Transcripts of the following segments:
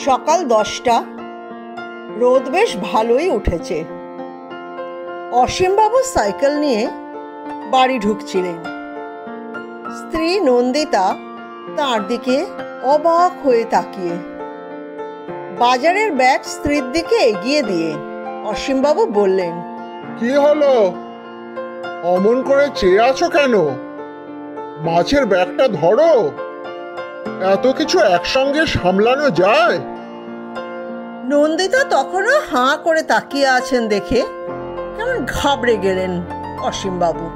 সকাল 10টা। রোদ বেশ ভালোই উঠেছে। অসীমবাবু সাইকেল নিয়ে বাড়ি ঢুকছিলেন। স্ত্রী নন্দিতা তাঁর দিকে অবাক হয়ে তাকিয়ে। বাজারের ব্যাগ স্ত্রীর দিকে এগিয়ে দিয়ে অসীমবাবু বললেন, কি হলো? অমন করে চেয়ে আছো কেন? মাছের ব্যাগটা ধরো। এত কিছু একসঙ্গে সামলানো যায়? নন্দিতা তখনও হাঁ করে তাকিয়ে আছেন দেখে কেমন ঘাবড়ে গেলেন অসীমবাবু।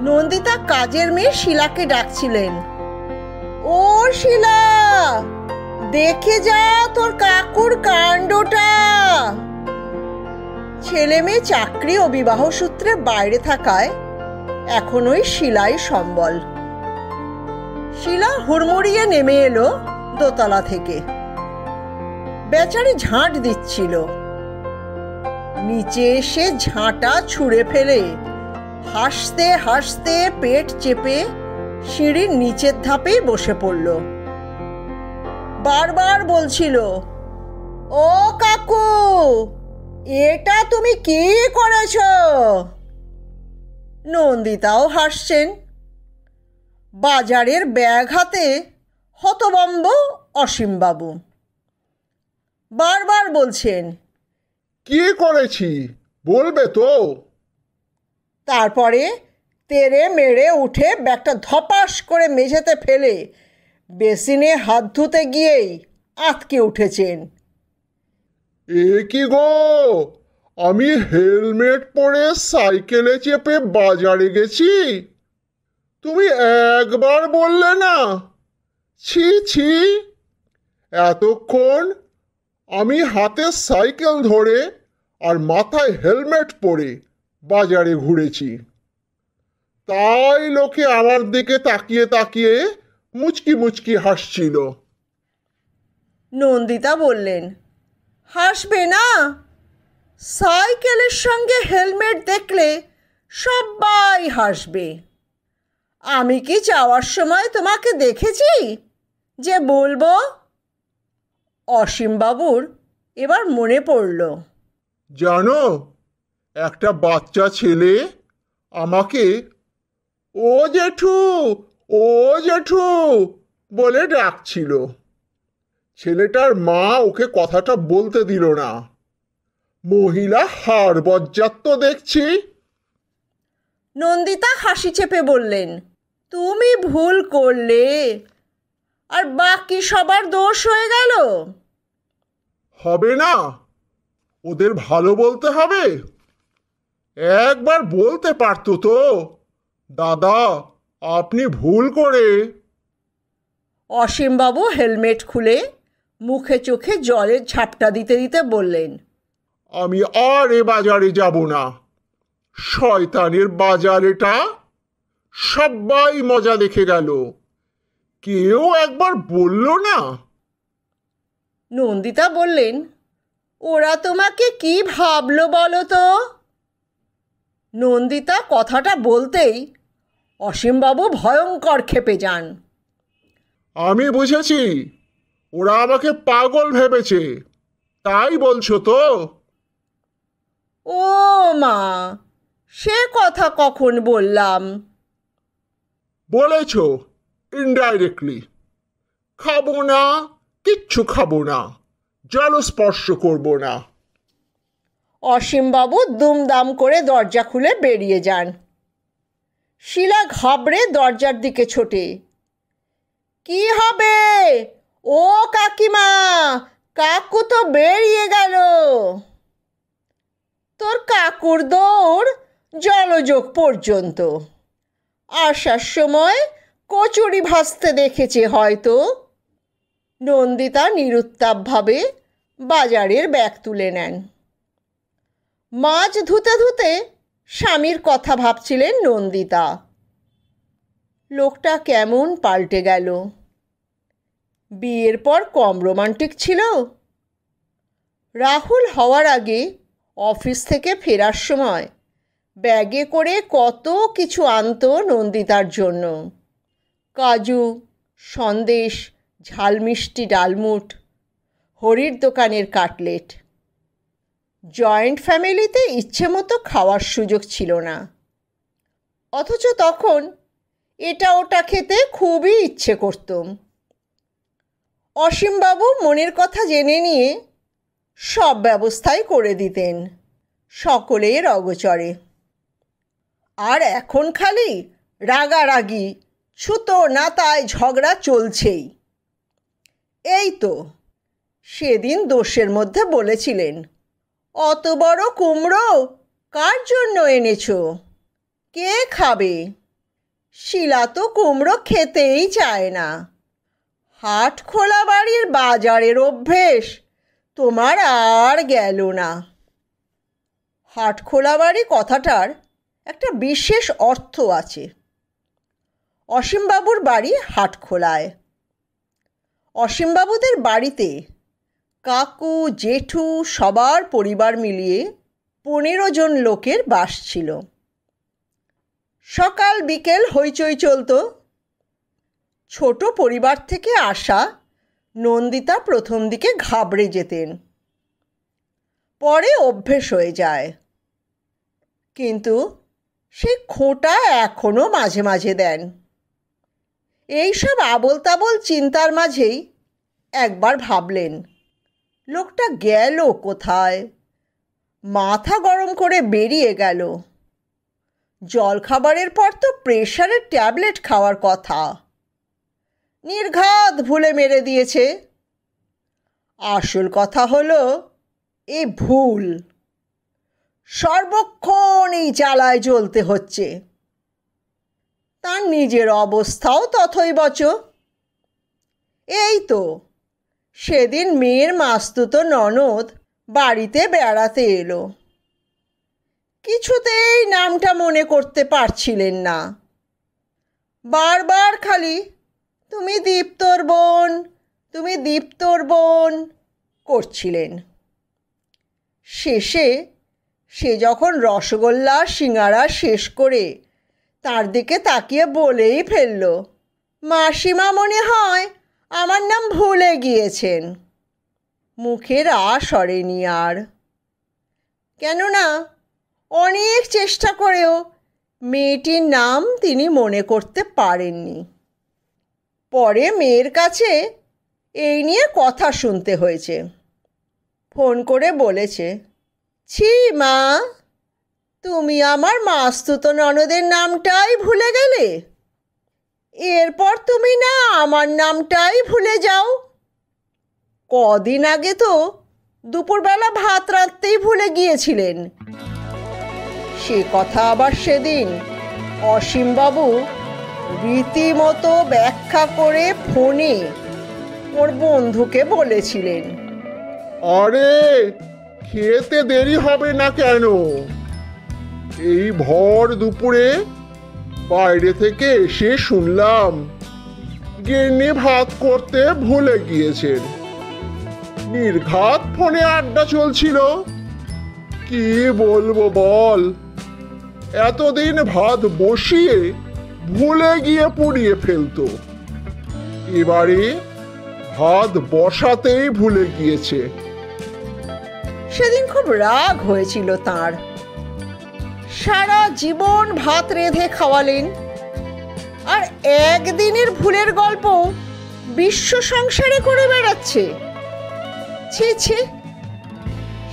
নন্দিতা কাজের মেয়ে শিলাকে ডাকছিলেন, ও শিলা, দেখে যা তোর কাকুর কাণ্ডটা। ছেলে মেয়ে চাকরি ও বিবাহ সূত্রে বাইরে থাকায় এখন ওই শিলাই সম্বল। শিলা হুড়মুড়িয়ে নেমে এলো দোতলা থেকে। বেচারি ঝাঁট দিচ্ছিল। নিচে এসে ঝাঁটা ছুঁড়ে ফেলে হাসতে হাসতে পেট চেপে সিঁড়ির নিচের ধাপেই বসে পড়ল। বারবার বলছিল, ও কাকু, এটা তুমি কি করেছ? নন্দিতাও হাসছেন। বাজারের ব্যাগ হাতে হতভম্ব অসীমবাবু বারবার বলছেন, কি করেছি বলবে তো? তারপরে তেড়ে মেরে উঠে ব্যাগটা ধপাস করে মেঝেতে ফেলে বেসিনে হাত ধুতে গিয়েই আঁতকে উঠেছেন। এ কি গো, আমি হেলমেট পরে সাইকেলে চেপে বাজারে গেছি, তুমি একবার বললে না? ছি ছি, এতক্ষণ আমি হাতে সাইকেল ধরে আর মাথায় হেলমেট পরে বাজারে ঘুরেছি, তাই লোকে আমার দিকে তাকিয়ে তাকিয়ে মুচকি মুচকি হাসছিল। নন্দিতা বললেন, হাসবে না? সাইকেলের সঙ্গে হেলমেট দেখলে সবাই হাসবে। আমি কি যাওয়ার সময় তোমাকে দেখেছি যে বলবো? অসীমবাবুর এবার মনে পড়ল, জানো, একটা বাচ্চা ছেলে আমাকে ও জেঠু, ও জেঠু বলে ডাকছিল। ছেলেটার মা ওকে কথাটা বলতে দিল না। মহিলা হাড় বজ্জাত দেখছি। নন্দিতা হাসি চেপে বললেন, তুমি ভুল করলে আর বাকি সবার দোষ হয়ে গেল। হবে না? ওদের ভালো বলতে হবে। একবার বলতে পারতো তো, দাদা আপনি ভুল করে। অসীমবাবু হেলমেট খুলে মুখে চোখে জলের ঝাপটা দিতে দিতে বললেন, আমি আর এ বাজারে যাব না। শয়তানের বাজার এটা। সবাই মজা দেখে গেল, কেউ একবার বলল না। নন্দিতা বললেন, ওরা তোমাকে কি ভাবলো বলো তো? নন্দিতা কথাটা বলতেই অসীমবাবু ভয়ঙ্কর ক্ষেপে যান। আমি বুঝেছি, ওরা আমাকে পাগল ভেবেছে, তাই বলছো তো? ও মা, সে কথা কখন বললাম? বলেছ ইনডাইরেক্টলি। খাবো না, কিচ্ছু খাবো না, জলস্পর্শ করবো না। অসীমবাবু দুমদাম করে দরজা খুলে বেরিয়ে যান। শিলা ঘাবড়ে দরজার দিকে ছোটে। কি হবে? ও কাকিমা, কাকু তো বেরিয়ে গেল। তোর কাকুর দৌড় জলযোগ পর্যন্ত। আসার সময় কচুরি ভাজতে দেখেছে হয়তো। নন্দিতা নিরুত্তাপভাবে বাজারের ব্যাগ তুলে নেন। মাছ ধুতে ধুতে স্বামীর কথা ভাবছিলেন নন্দিতা। লোকটা কেমন পাল্টে গেল। বিয়ের পর কম রোমান্টিক ছিল? রাহুল হওয়ার আগে অফিস থেকে ফেরার সময় ব্যাগে করে কত কিছু আনতো নন্দিতার জন্য। কাজু, সন্দেশ, ঝালমিষ্টি, ডালমুট। হরির দোকানের কাটলেট। জয়েন্ট ফ্যামিলিতে ইচ্ছে মতো খাওয়ার সুযোগ ছিল না, অথচ তখন এটা ওটা খেতে খুবই ইচ্ছে করত। অসীমবাবু মনের কথা জেনে নিয়ে সব ব্যবস্থাই করে দিতেন সকলের অগোচরে। আর এখন খালি রাগারাগি, ছুতো নাতায় ঝগড়া চলছেই। এই তো সেদিন দোষের মধ্যে বলেছিলেন, অত বড় কুমড়ো কার জন্য এনেছো? কে খাবে? শিলা তো কুমড়ো খেতেই চায় না। হাটখোলা বাড়ির বাজারের অভ্যেস তোমার আর গেল না। হাটখোলা বাড়ি কথাটার একটা বিশেষ অর্থ আছে। অসীমবাবুর বাড়ি হাটখোলায়। অসীমবাবুদের বাড়িতে কাকু জেঠু সবার পরিবার মিলিয়ে 15 জন লোকের বাস ছিল। সকাল বিকেল হইচই চলত। ছোট পরিবার থেকে আসা নন্দিতা প্রথম দিকে ঘাবড়ে যেতেন, পরে অভ্যেস হয়ে যায়। কিন্তু সেই খোঁটা এখনও মাঝে মাঝে দেন। এইসব আবোল তাবোল চিন্তার মাঝেই একবার ভাবলেন, লোকটা গেল কোথায়? মাথা গরম করে বেরিয়ে গেল। জলখাবারের পর তো প্রেশারের ট্যাবলেট খাওয়ার কথা, নির্ঘাত ভুলে মেরে দিয়েছে। আসল কথা হলো এ ভুল। সর্বক্ষণ এই জ্বালায় জ্বলতে হচ্ছে। তার নিজের অবস্থাও তথৈবচ। এই তো সেদিন মেয়ের মাস্তুতো ননদ বাড়িতে বেড়াতে এলো। কিছুতেই নামটা মনে করতে পারছিলেন না। বারবার খালি তুমি দীপ্তর বোন, তুমি দীপ্তর বোন করছিলেন। শেষে সে যখন রসগোল্লা সিঙাড়া শেষ করে তার দিকে তাকিয়ে বলেই ফেলল, মাসিমা মনে হয় আমার নাম ভুলে গিয়েছেন। মুখের সরেনি আর। কেননা অনেক চেষ্টা করেও মেয়েটির নাম তিনি মনে করতে পারেননি। পরে মেয়ের কাছে এই নিয়ে কথা শুনতে হয়েছে। ফোন করে বলেছে, ছি মা, তুমি আমার মাস্তুতো ননদের নামটাই ভুলে গেলে। এরপর তুমি না আমার নামটাই ভুলে যাও। কদিন আগে তো দুপুরবেলা ভাত রাঁধতেই ভুলে গিয়েছিলেন। সে কথা আবার সেদিন অসীমবাবু রীতিমতো ব্যাখ্যা করে ফোনে ওর বন্ধুকে বলেছিলেন। আরে খেতে দেরি হবে না কেন? এই ভর দুপুরে বাইরে থেকে এসে শুনলাম গিন্নি ভাত করতে ভুলে গিয়েছেন। নির্ঘাত ফোনে আড্ডা চলছিল। কি বলবো বল, এতদিন ভাত বসিয়ে ভুলে গিয়ে পুড়িয়ে ফেলতো, এবারে ভাত বসাতেই ভুলে গিয়েছে। সেদিন খুব রাগ হয়েছিল তার। সারা জীবন ভাত রেঁধে খাওয়ালেন, আর একদিনের ভুলের গল্প বিশ্ব সংসারে করে বেড়াচ্ছে। ছি ছি,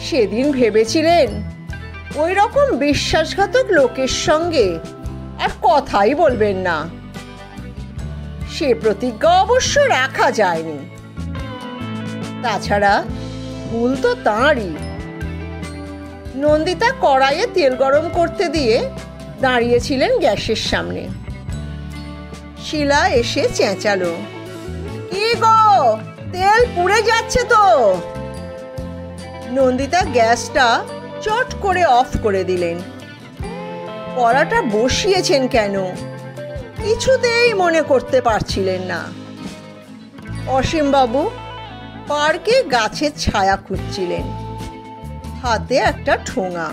সেদিন ভেবেছিলেন ওই রকম বিশ্বাসঘাতক লোকের সঙ্গে আর কথাই বলবেন না। সে প্রতিজ্ঞা অবশ্য রাখা যায়নি। তাছাড়া ভুল তো তাঁরই। নন্দিতা কড়াইয়ে তেল গরম করতে দিয়ে দাঁড়িয়েছিলেন গ্যাসের সামনে। শিলা এসে চেঁচালো, কি গো, তেল পুড়ে যাচ্ছে তো। নন্দিতা গ্যাসটা চট করে অফ করে দিলেন। কড়াটা বসিয়েছেন কেন কিছুতেই মনে করতে পারছিলেন না। অসীমবাবু পার্কে গাছের ছায়া খুঁজছিলেন, হাতে একটা ঠোঙা।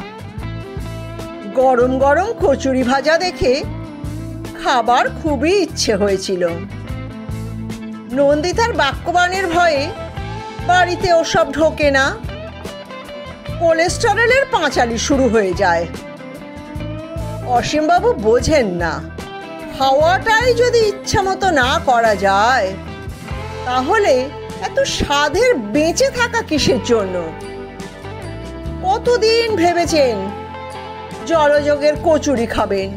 গরম গরম কচুরি ভাজা দেখে খাবার খুবই ইচ্ছে হয়েছিল। নন্দিতার বাক্যবাণের ভয়ে বাড়িতে ওসব ঢোকে না, কোলেস্টেরলের পাঁচালি শুরু হয়ে যায়। অসীমবাবু বোঝেন না, খাওয়াটাই যদি ইচ্ছা মতো না করা যায় তাহলে এত স্বাদের বেঁচে থাকা কিসের জন্য? কতদিন ভেবেছেন জলযোগের কচুরি খাবেন?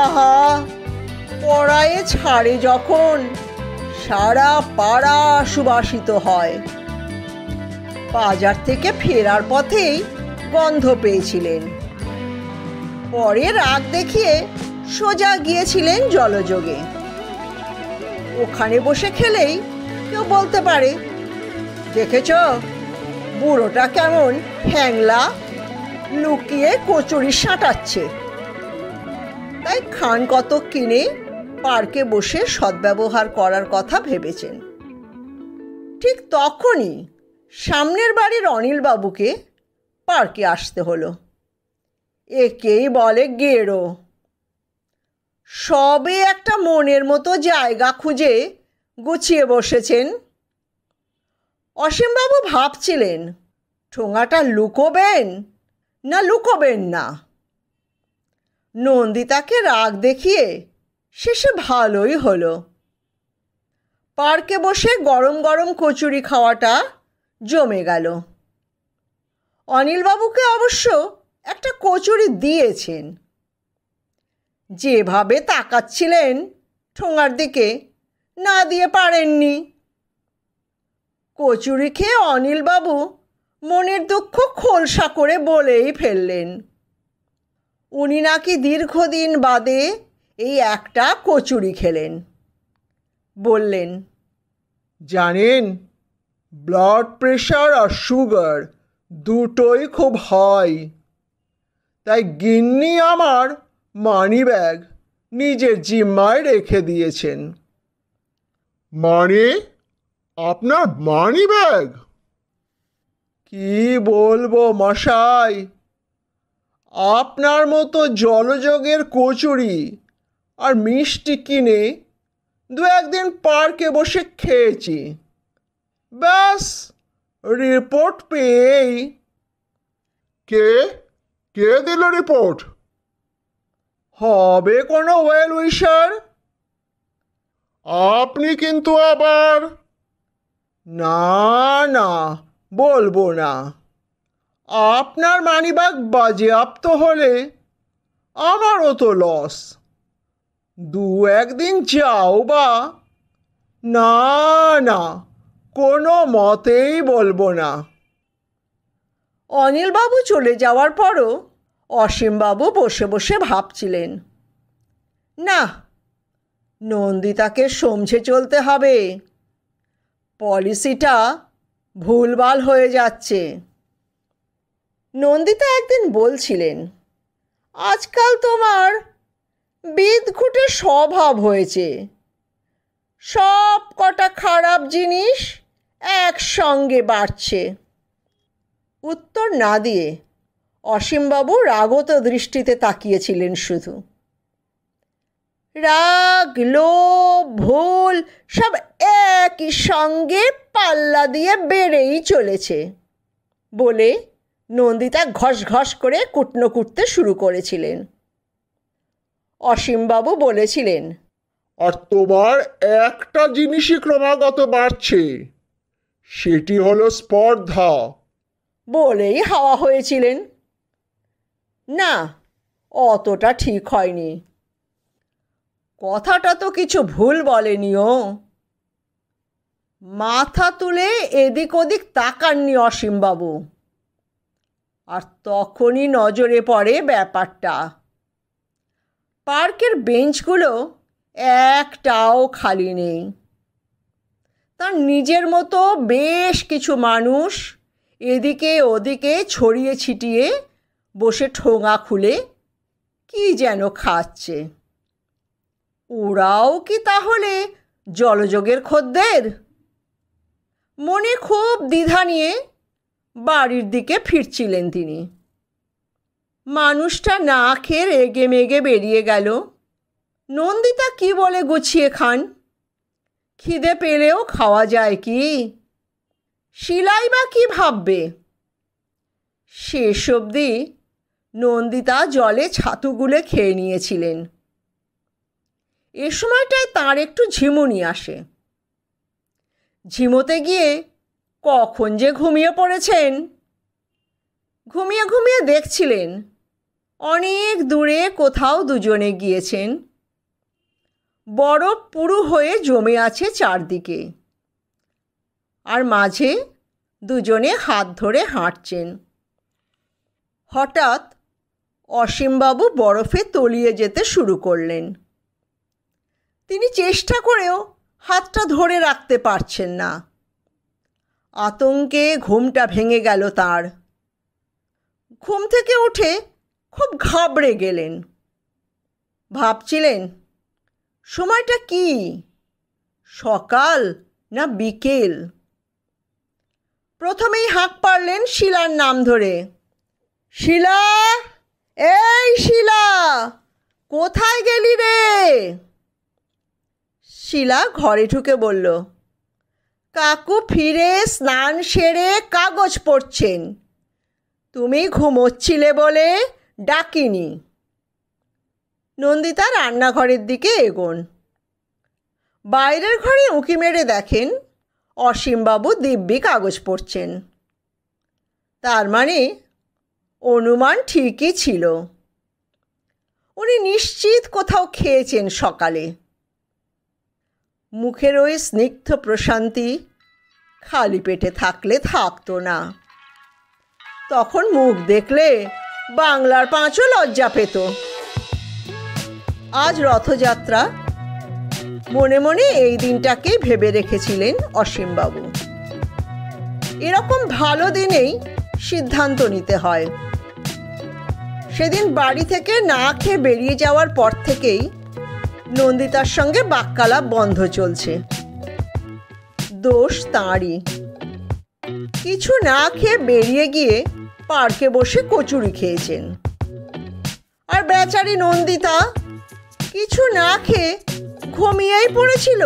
আহা, কড়াইয়ে ছাড়ে যখন সারা পাড়া সুবাসিত হয়। বাজার থেকে ফেরার পথেই গন্ধ পেয়েছিলেন। পরে রাগ দেখিয়ে সোজা গিয়েছিলেন জলযোগে। ওখানে বসে খেলেই কেউ বলতে পারে, দেখেছ বুড়োটা কেমন হ্যাংলা, লুকিয়ে কচুরি সাঁটাচ্ছে। তাই খান কত কিনে পার্কে বসে সদ্ব্যবহার করার কথা ভেবেছেন। ঠিক তখনই সামনের বাড়ির অনিলবাবুকে পার্কে আসতে হলো। একেই বলে গেরো। সবে একটা মনের মতো জায়গা খুঁজে গুছিয়ে বসেছেন। অসীমবাবু ভাবছিলেন ঠোঙাটা লুকোবেন না লুকোবেন না। নন্দিতাকে রাগ দেখিয়ে শেষে ভালোই হলো। পার্কে বসে গরম গরম কচুরি খাওয়াটা জমে গেল। অনিলবাবুকে অবশ্য একটা কচুরি দিয়েছেন। যেভাবে তাকাচ্ছিলেন ঠোঙার দিকে, না দিয়ে পারেননি। কচুরি খেয়ে অনিলবাবু মনের দুঃখ খোলসা করে বলেই ফেললেন, উনি নাকি দীর্ঘদিন বাদে এই একটা কচুরি খেলেন। বললেন, জানেন, ব্লাড প্রেশার আর সুগার দুটোই খুব হাই। তাই গিন্নি আমার মানি ব্যাগ নিজের জিম্মায় রেখে দিয়েছেন। মানে আপনার মানি ব্যাগ? কি বলবো মশাই, আপনার মতো জলযোগের কচুরি আর মিষ্টি কিনে দু একদিন পার্কে বসে খেয়েছি। ব্যাস, রিপোর্ট পেয়েই। কে কে দিল রিপোর্ট? হবে কোনো ওয়েল উইশার? আপনি কিন্তু আবার। না না, বলবো না। আপনার মানিব্যাগ বাজেয়াপ্ত হলে আমারও তো লস। দু একদিন যাও বা। না না, কোনো মতেই বলবো না। অনিলবাবু চলে যাওয়ার পরও অসীমবাবু বসে বসে ভাবছিলেন, না, নন্দিতাকে সমঝে চলতে হবে। পলিসিটা ভুলভাল হয়ে যাচ্ছে। নন্দিতা একদিন বলছিলেন, আজকাল তোমার বিদঘুটে স্বভাব হয়েছে। সব কটা খারাপ জিনিস একসঙ্গে বাড়ছে। উত্তর না দিয়ে অসীমবাবু রাগত দৃষ্টিতে তাকিয়েছিলেন শুধু। রাগ, লোভ, ভুল সব একই সঙ্গে পাল্লা দিয়ে বেড়েই চলেছে বলে নন্দিতা ঘস ঘস করে কুটনো কুটতে শুরু করেছিলেন। অসীমবাবু বলেছিলেন, আর তোমার একটা জিনিসই ক্রমাগত বাড়ছে, সেটি হলো স্পর্ধা। বলেই হাওয়া হয়েছিলেন। না, অতটা ঠিক হয়নি। কথাটা তো কিছু ভুল বলেনিও। মাথা তুলে এদিক ওদিক তাকাননি অসীমবাবু। আর তখনই নজরে পড়ে ব্যাপারটা। পার্কের বেঞ্চগুলো একটাও খালি নেই। তার নিজের মতো বেশ কিছু মানুষ এদিকে ওদিকে ছড়িয়ে ছিটিয়ে বসে ঠোঙা খুলে কি যেন খাচ্ছে। ওরাও কি তাহলে জলযোগের খদ্দের? মনে খুব দ্বিধা নিয়ে বাড়ির দিকে ফিরছিলেন তিনি। মানুষটা না খেয়ে রেগে মেগে বেরিয়ে গেল। নন্দিতা কি বলে গুছিয়ে খান? খিদে পেলেও খাওয়া যায় কি? শিলাই বা কি ভাববে? শেষ অবধি নন্দিতা জলে ছাতু গুলে খেয়ে নিয়েছিলেন। এ সময়টায় তার একটু ঝিমুনি আসে। ঝিমোতে গিয়ে কখন যে ঘুমিয়ে পড়েছেন। ঘুমিয়ে ঘুমিয়ে দেখছিলেন অনেক দূরে কোথাও দুজনে গিয়েছেন। বরফ পুরু হয়ে জমে আছে চারদিকে, আর মাঝে দুজনে হাত ধরে হাঁটছেন। হঠাৎ অসীমবাবু বরফে তলিয়ে যেতে শুরু করলেন। তিনি চেষ্টা করেও হাতটা ধরে রাখতে পারছেন না। আতঙ্কে ঘুমটা ভেঙে গেল তার। ঘুম থেকে উঠে খুব ঘাবড়ে গেলেন। ভাবছিলেন সময়টা কি, সকাল না বিকেল? প্রথমেই হাঁক পারলেন শিলার নাম ধরে। শিলা, এই শিলা, কোথায় গেলি রে? শিলা ঘরে ঢুকে বলল, কাকু ফিরে স্নান সেরে কাগজ পড়ছেন, তুমি ঘুমোচ্ছিলে বলে ডাকিনি। নন্দিতা রান্নাঘরের দিকে এগোন। বাইরের ঘরে উঁকি মেরে দেখেন অসীমবাবু দিব্যি কাগজ পড়ছেন। তার মানে অনুমান ঠিকই ছিল, উনি নিশ্চিত কোথাও খেয়েছেন সকালে। মুখের ওই স্নিগ্ধ প্রশান্তি খালি পেটে থাকলে থাকতো না। তখন মুখ দেখলে বাংলার পাঁচও লজ্জা পেত। আজ রথযাত্রা, মনে মনে এই দিনটাকেই ভেবে রেখেছিলেন অসীমবাবু। এরকম ভালো দিনেই সিদ্ধান্ত নিতে হয়। সেদিন বাড়ি থেকে না খেয়ে বেরিয়ে যাওয়ার পর থেকেই নন্দিতার সঙ্গে বাক্যালাপ বন্ধ চলছে। দোষ তাঁরই। কিছু না খেয়ে বেরিয়ে গিয়ে পার্কে বসে কচুরি খেয়েছেন। আর বেচারি নন্দিতা কিছু না খেয়ে ঘুমিয়েই পড়েছিল।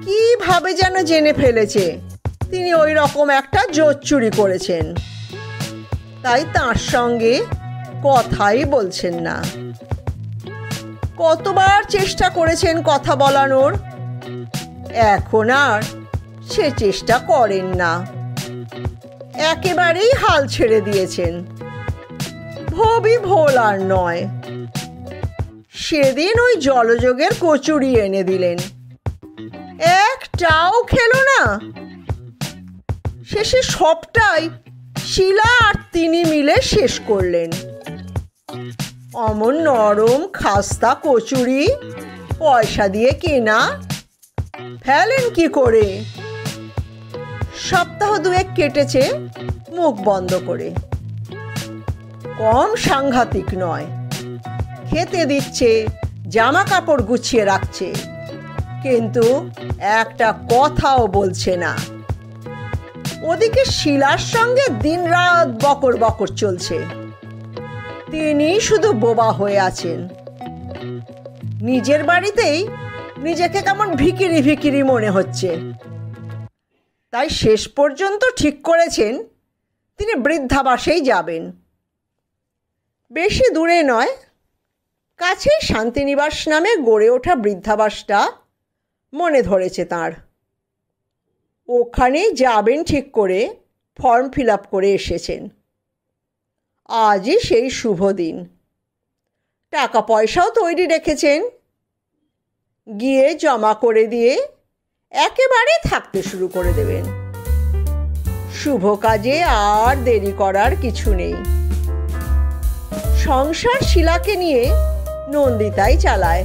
কিভাবে যেন জেনে ফেলেছে তিনি ওই রকম একটা জোচ্চুরি করেছেন, তাই তার সঙ্গে কথাই বলছেন না। কতবার চেষ্টা করেছেন কথা বলানোর, এখন আর সে চেষ্টা করেন না। একেবারেই হাল ছেড়ে দিয়েছেন। ভবি ভোল আর নয়। সেদিন ওই জলযোগের কচুরি এনে দিলেন, একটাও খেলো না। শেষে সবটাই শিলা আর তিনি মিলে শেষ করলেন। অমন নরম খাস্তা কচুরি পয়সা দিয়ে কেনা, ফেলেন কি করে? সপ্তাহ দুয়েক কেটেছে মুখ বন্ধ করে। কম সাংঘাতিক নয়। খেতে দিচ্ছে, জামা কাপড় গুছিয়ে রাখছে, কিন্তু একটা কথাও বলছে না। ওদিকে শিলার সঙ্গে দিনরাত বকর বকর চলছে। তিনি শুধু বোবা হয়ে আছেন। নিজের বাড়িতেই নিজেকে কেমন ভিখিরি ভিখিরি মনে হচ্ছে। তাই শেষ পর্যন্ত ঠিক করেছেন তিনি বৃদ্ধাবাসেই যাবেন। বেশি দূরে নয়, কাছেই শান্তিনিবাস নামে গড়ে ওঠা বৃদ্ধাবাসটা মনে ধরেছে তাঁর। ওখানেই যাবেন ঠিক করে ফর্ম ফিল আপ করে এসেছেন। আজই সেই শুভ দিন। টাকা পয়সাও তৈরি রেখেছেন। গিয়ে জমা করে দিয়ে একেবারে থাকতে শুরু করে দেবেন। শুভ কাজে আর দেরি করার কিছু নেই। সংসার শিলাকে নিয়ে নন্দিতাই চালায়।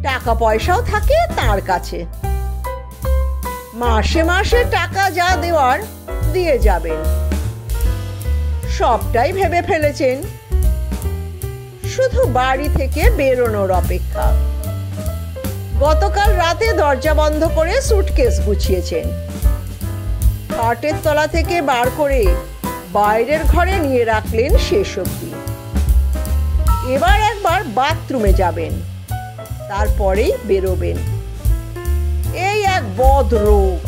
টাকা পয়সাও থাকে তার কাছে। মাসে মাসে টাকা যা দেওয়ার দিয়ে যাবেন। সবটাই ভেবে ফেলেছেন, শুধু বাড়ি থেকে বেরোনোর অপেক্ষা। গতকাল রাতে দরজা বন্ধ করে সুটকেস গুছিয়েছেন। খাটের তলা থেকে বার করে বাইরের ঘরে নিয়ে রাখলেন শেষ অবধি। এবার একবার বাথরুমে যাবেন, তারপরেই বেরোবেন। এই এক বদ রোগ,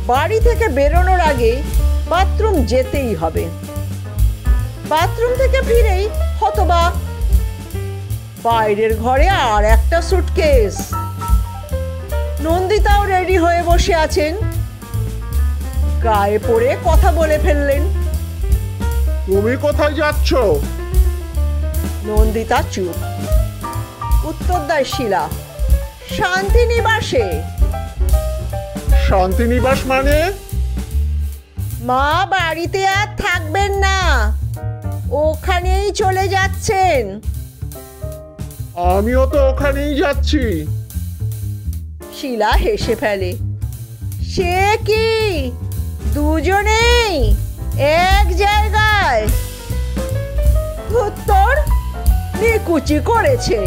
বাড়ি থেকে বেরোনোর আগে বাথরুম যেতেই হবে। বাথরুম থেকে ফিরেই হতবাক, বাইরের ঘরে আর একটা সুটকেস। নন্দিতাও রেডি হয়ে বসে আছেন। গায়ে পড়ে কথা বলে ফেললেন। তুমি কোথায় যাচ্ছ? নন্দিতা চুপ। উত্তর দেয় শিলা, শান্তিনিবাসে। শান্তিনিবাস মানে? মা বাড়িতে আর থাকবেন না, ওখানেই চলে যাচ্ছেন। আমিও তো ওখানেই যাচ্ছি। শিলা হেসে ফেলে। সে কি, দুজনেই এক জায়গায়? উত্তর, নিকুচি করেছে,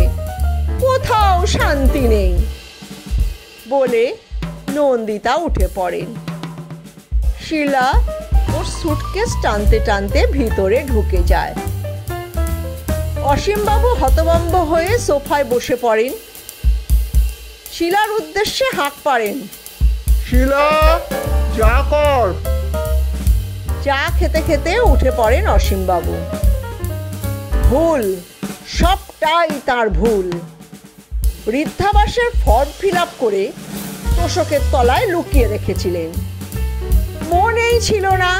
কোথাও শান্তি নেই বলে নন্দিতা উঠে পড়েন। শিলা ওর সুটকেস টানতে টানতে ভিতরে ঢুকে যায়। অসীমবাবু হতভম্ব হয়ে সোফায় বসে পড়েন। শিলার উদ্দেশ্যে হাঁক পাড়েন, শিলা, চা কর। চা খেতে খেতে উঠে পড়েন অসীমবাবু। ভুল, সবটাই তার ভুল। বৃদ্ধাবাসের ফর্ম ফিল আপ করে তোষকের তলায় লুকিয়ে রেখেছিলেন। মনেই ছিল না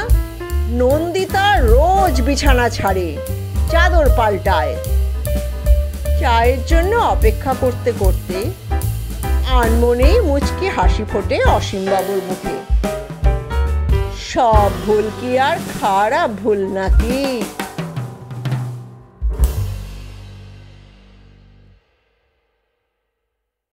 নন্দিতা রোজ বিছানা ছাড়ে, চাদর পাল্টায়। চায়ের জন্য অপেক্ষা করতে করতে আনমনেই মুচকি হাসি ফোটে অসীমবাবুর মুখে। সব ভুল কি আর খারাপ ভুল নাকি?